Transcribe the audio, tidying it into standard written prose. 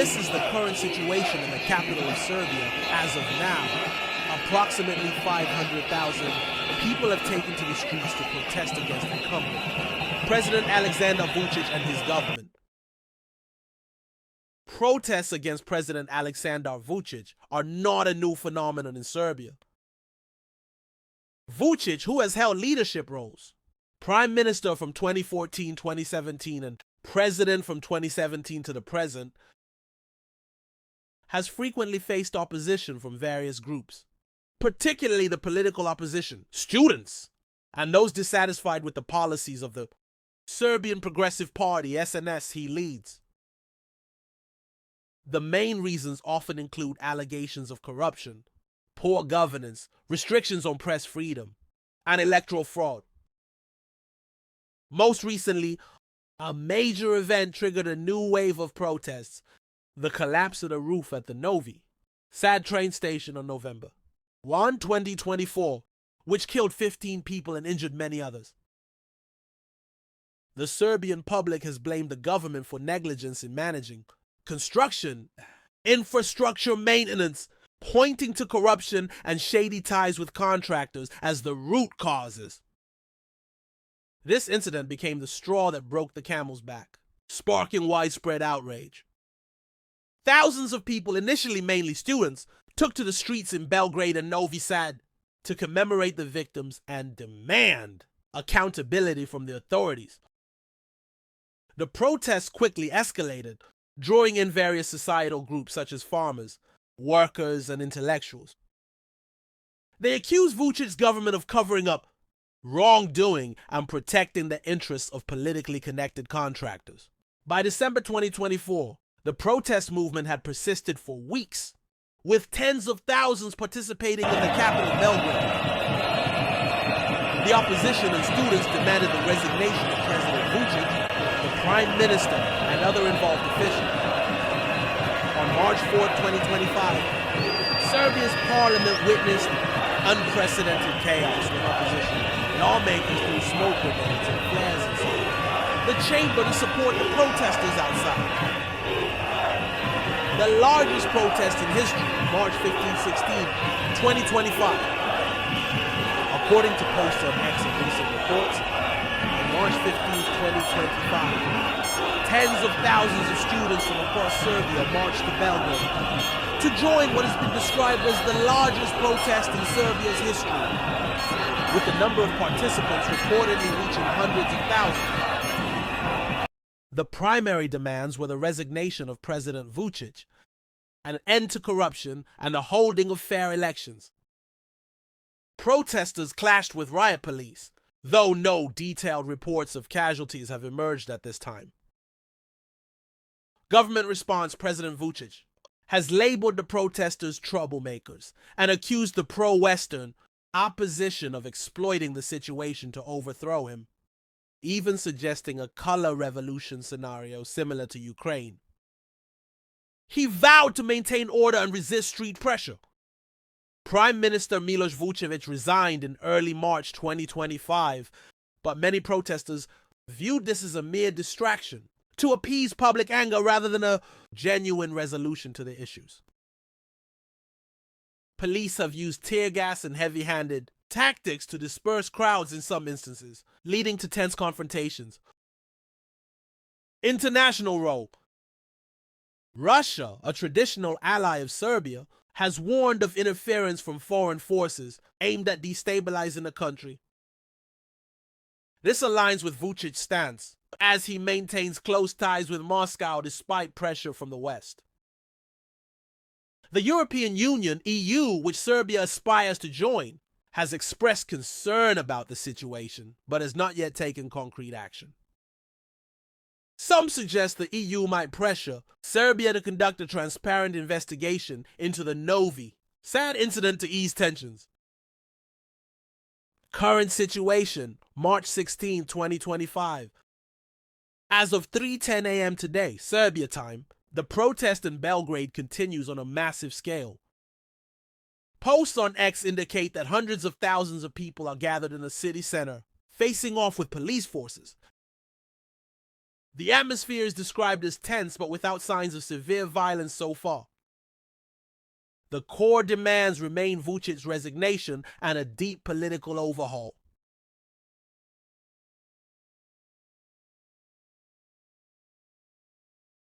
This is the current situation in the capital of Serbia as of now. Approximately 500,000 people have taken to the streets to protest against incumbent President Aleksandar Vučić and his government. Protests against President Aleksandar Vučić are not a new phenomenon in Serbia. Vučić, who has held leadership roles, Prime Minister from 2014-2017 and President from 2017 to the present, has frequently faced opposition from various groups, particularly the political opposition, students, and those dissatisfied with the policies of the Serbian Progressive Party, SNS, he leads. The main reasons often include allegations of corruption, poor governance, restrictions on press freedom, and electoral fraud. Most recently, a major event triggered a new wave of protests, the collapse of the roof at the Novi Sad train station on November 1, 2024, which killed 15 people and injured many others. The Serbian public has blamed the government for negligence in managing construction, infrastructure maintenance, pointing to corruption and shady ties with contractors as the root causes. This incident became the straw that broke the camel's back, sparking widespread outrage. Thousands of people, initially mainly students, took to the streets in Belgrade and Novi Sad to commemorate the victims and demand accountability from the authorities. The protests quickly escalated, drawing in various societal groups such as farmers, workers, and intellectuals. They accused Vučić's government of covering up wrongdoing and protecting the interests of politically connected contractors. By December 2024, the protest movement had persisted for weeks, with tens of thousands participating in the capital, Belgrade. The opposition and students demanded the resignation of President Vučić, the Prime Minister, and other involved officials. On March 4, 2025, Serbia's parliament witnessed unprecedented chaos with opposition. Lawmakers threw smoke grenades and flares inside the chamber to support the protesters outside. The largest protest in history, March 15-16, 2025. According to posts on X and recent reports, on March 15, 2025, tens of thousands of students from across Serbia marched to Belgrade to join what has been described as the largest protest in Serbia's history, with the number of participants reportedly reaching hundreds of thousands. The primary demands were the resignation of President Vučić, an end to corruption, and the holding of fair elections. Protesters clashed with riot police, though no detailed reports of casualties have emerged at this time. Government response: President Vučić has labeled the protesters troublemakers and accused the pro-Western opposition of exploiting the situation to overthrow him, even suggesting a color revolution scenario similar to Ukraine. He vowed to maintain order and resist street pressure. Prime Minister Miloš Vučević resigned in early March 2025, but many protesters viewed this as a mere distraction to appease public anger rather than a genuine resolution to the issues. Police have used tear gas and heavy-handed tactics to disperse crowds in some instances, leading to tense confrontations. International role. Russia, a traditional ally of Serbia, has warned of interference from foreign forces aimed at destabilizing the country. This aligns with Vučić's stance, as he maintains close ties with Moscow despite pressure from the West. The European Union, EU, which Serbia aspires to join, has expressed concern about the situation, but has not yet taken concrete action. Some suggest the EU might pressure Serbia to conduct a transparent investigation into the Novi Sad incident to ease tensions. Current situation, March 16, 2025. As of 3:10 a.m. today, Serbia time, the protest in Belgrade continues on a massive scale. Posts on X indicate that hundreds of thousands of people are gathered in the city center, facing off with police forces. The atmosphere is described as tense but without signs of severe violence so far. The core demands remain Vučić's resignation and a deep political overhaul.